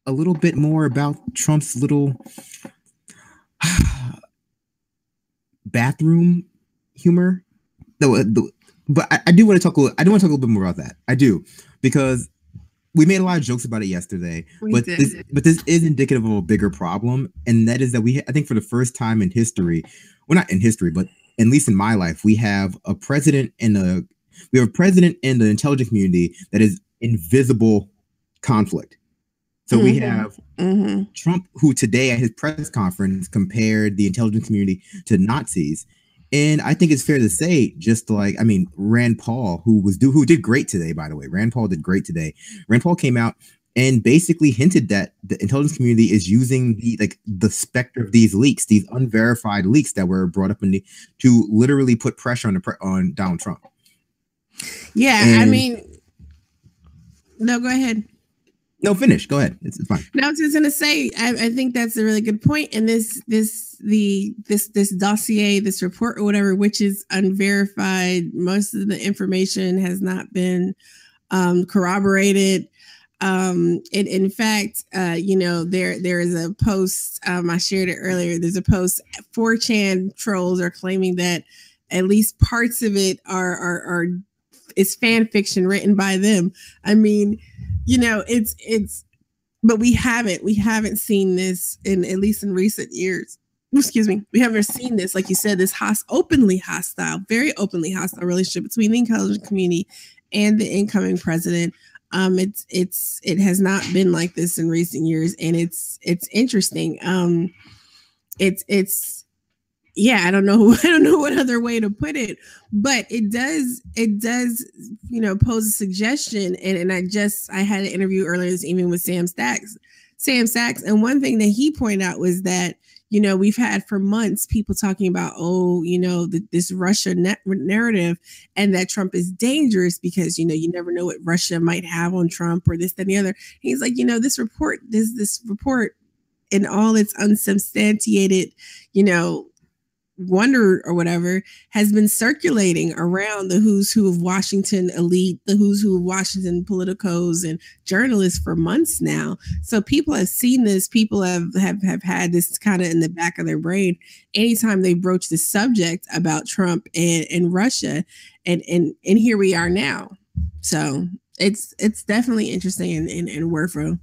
a little bit more about Trump's little bathroom humor. But I do want to talk a little. I do want to talk a little bit more about that. I do, because we made a lot of jokes about it yesterday. But this is indicative of a bigger problem, and that is that I think for the first time in history, well, not in history, but at least in my life, we have a president in the intelligence community that is invisible conflict. So we have Trump, who today at his press conference compared the intelligence community to Nazis. And I think it's fair to say, Rand Paul, who did great today, by the way. Rand Paul did great today. Rand Paul came out and basically hinted that the intelligence community is using the specter of these leaks, these unverified leaks that were brought up to literally put pressure on Donald Trump. Yeah, no, go ahead. No, finish. Go ahead. It's fine. No, I was just gonna say, I think that's a really good point. And this dossier, this report or whatever, which is unverified, most of the information has not been corroborated. In fact, there is a post, I shared it earlier. There's a post. 4chan trolls are claiming that at least parts of it is fan fiction written by them. But we haven't seen this at least in recent years. Excuse me. We haven't seen this, like you said, this very openly hostile relationship between the intelligence community and the incoming president. It has not been like this in recent years, and it's interesting. I don't know what other way to put it, but it does pose a suggestion. And I had an interview earlier this evening with Sam Sachs, and one thing that he pointed out was that we've had for months people talking about this Russia narrative, and that Trump is dangerous because you never know what Russia might have on Trump or this, that, and the other. He's like, this report in all its unsubstantiated wonder or whatever has been circulating around the who's who of Washington elite, the who's who of Washington politicos and journalists for months now. So people have seen this. People have had this kind of in the back of their brain anytime they broach the subject about Trump and Russia, and here we are now. So it's definitely interesting and worth a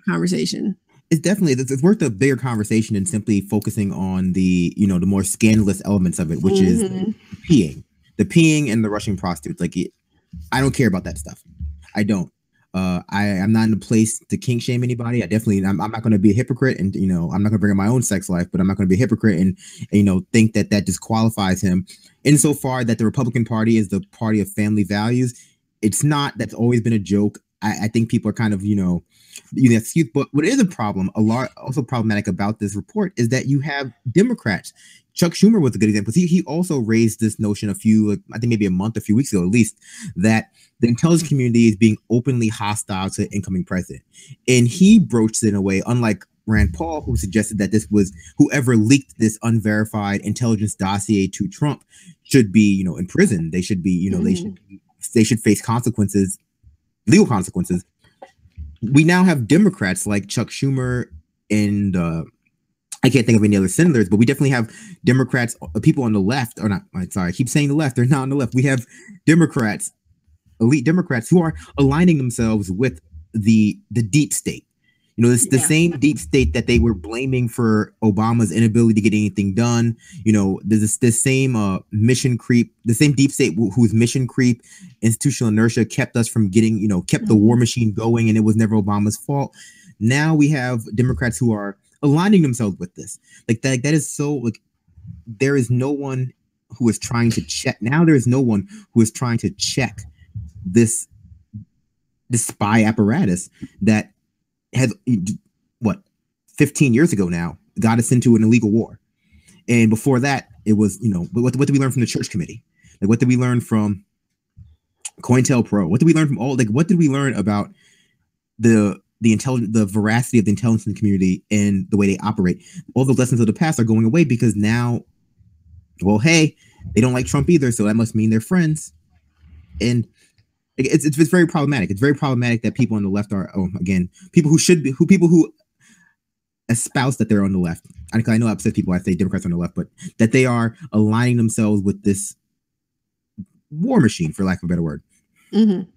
conversation. It's worth a bigger conversation than simply focusing on the more scandalous elements of it, which is the peeing and the Russian prostitutes. I don't care about that stuff. I don't. I'm not in a place to kink shame anybody. I'm not going to be a hypocrite, and I'm not going to bring up my own sex life, but I'm not going to be a hypocrite and think that disqualifies him. Insofar that the Republican Party is the party of family values, it's not. That's always been a joke. I think people are kind of excuse, but what is a problem, also problematic about this report, is that you have Democrats. Chuck Schumer was a good example. He also raised this notion I think maybe a few weeks ago at least, that the intelligence community is being openly hostile to the incoming president. And he broached it in a way, unlike Rand Paul, who suggested that this was whoever leaked this unverified intelligence dossier to Trump should be, in prison. They should be, they should face consequences, legal consequences. We now have Democrats like Chuck Schumer and I can't think of any other senators, but we definitely have Democrats, people on the left, or not, sorry, I keep saying the left, they're not on the left. We have Democrats, elite Democrats, who are aligning themselves with the deep state. The same deep state that they were blaming for Obama's inability to get anything done. There's this same mission creep, the same deep state whose mission creep, institutional inertia kept us from getting, kept the war machine going, and it was never Obama's fault. Now we have Democrats who are aligning themselves with this. That is so, there is no one who is trying to check. Now there is no one who is trying to check this spy apparatus that has 15 years ago now got us into an illegal war. And before that, it was, what did we learn from the Church Committee? What did we learn from COINTELPRO? What did we learn from what did we learn about the veracity of the intelligence community and the way they operate? All the lessons of the past are going away because now, hey, they don't like Trump either, so that must mean they're friends. And It's very problematic. It's very problematic that people on the left are again people who espouse that they're on the left. I know I upset people. I say Democrats on the left, but that they are aligning themselves with this war machine, for lack of a better word. No,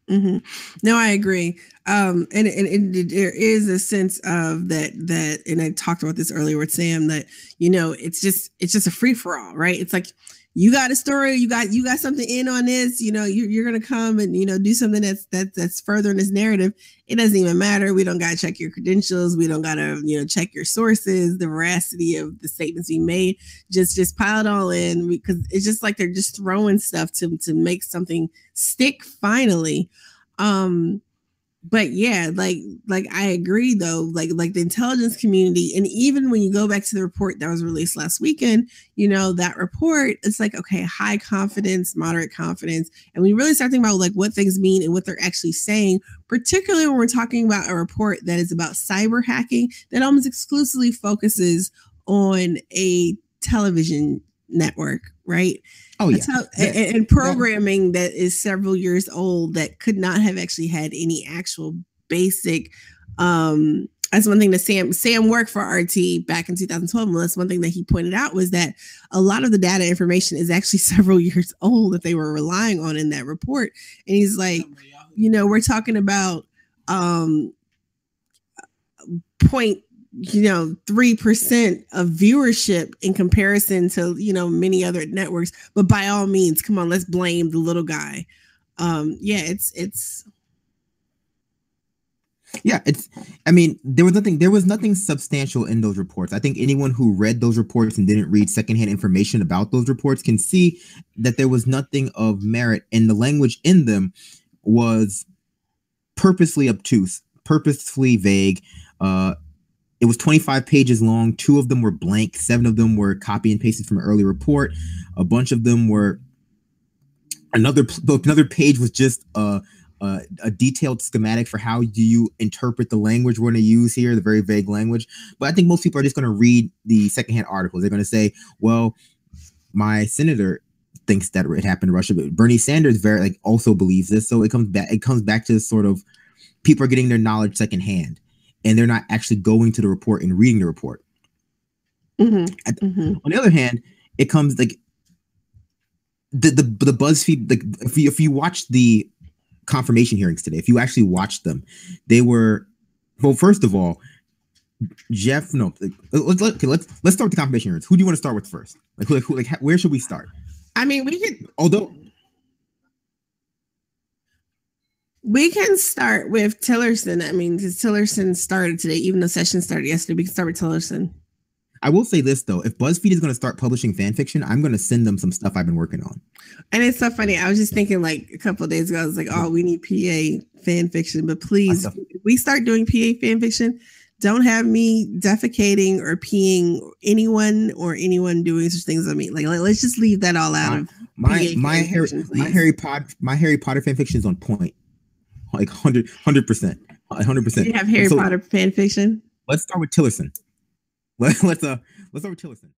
I agree. And there is a sense of that, and I talked about this earlier with Sam, that, it's just a free for all, right? It's like, you got a story, you got something in on this, you're going to come and, do something that's furthering this narrative. It doesn't even matter. We don't got to check your credentials. We don't got to, check your sources, the veracity of the statements being made. Just pile it all in, because it's just like they're just throwing stuff to make something stick finally. But yeah, like I agree though, like the intelligence community, and even when you go back to the report that was released last weekend, that report, it's like, okay, high confidence, moderate confidence. And we really start thinking about like what things mean and what they're actually saying, particularly when we're talking about a report that is about cyber hacking that almost exclusively focuses on a television network, right? Oh yeah, and programming that is several years old that could not have actually had any actual basic. That's one thing that Sam worked for RT back in 2012. And that's one thing that he pointed out, was that a lot of the data information is actually several years old that they were relying on in that report. And he's like, we're talking about 3% of viewership in comparison to, many other networks. But by all means, come on, let's blame the little guy. There was nothing substantial in those reports. I think anyone who read those reports and didn't read secondhand information about those reports can see that there was nothing of merit, and the language in them was purposely obtuse, purposefully vague. It was 25 pages long. 2 of them were blank. 7 of them were copy and pasted from an early report. A bunch of them were another page was just a detailed schematic for how do you interpret the language we're going to use here, the very vague language. But I think most people are just going to read the secondhand articles. They're going to say, well, my senator thinks that it happened in Russia, but Bernie Sanders also believes this. So it comes back to sort of people are getting their knowledge secondhand, and they're not actually going to the report and reading the report. On the other hand, it comes like the BuzzFeed, like if you watch the confirmation hearings today, if you actually watched them, they were, well, first of all, let's start with the confirmation hearings. Who do you want to start with first? Where should we start? I mean, we can start with Pedersen. I mean, because Pedersen started today, even though session started yesterday. We can start with Pedersen. I will say this though: if BuzzFeed is going to start publishing fan fiction, I'm going to send them some stuff I've been working on. And it's so funny. I was just thinking, like a couple of days ago, I was like, "Oh, we need PA fan fiction," but please, if we start doing PA fan fiction, don't have me defecating or peeing anyone or anyone doing such things on me. Like let's just leave that all out of my Harry Potter fan fiction is on point, like 100%, 100%. You have Harry Potter fan fiction. Let's start with Pedersen. Let's start with Pedersen.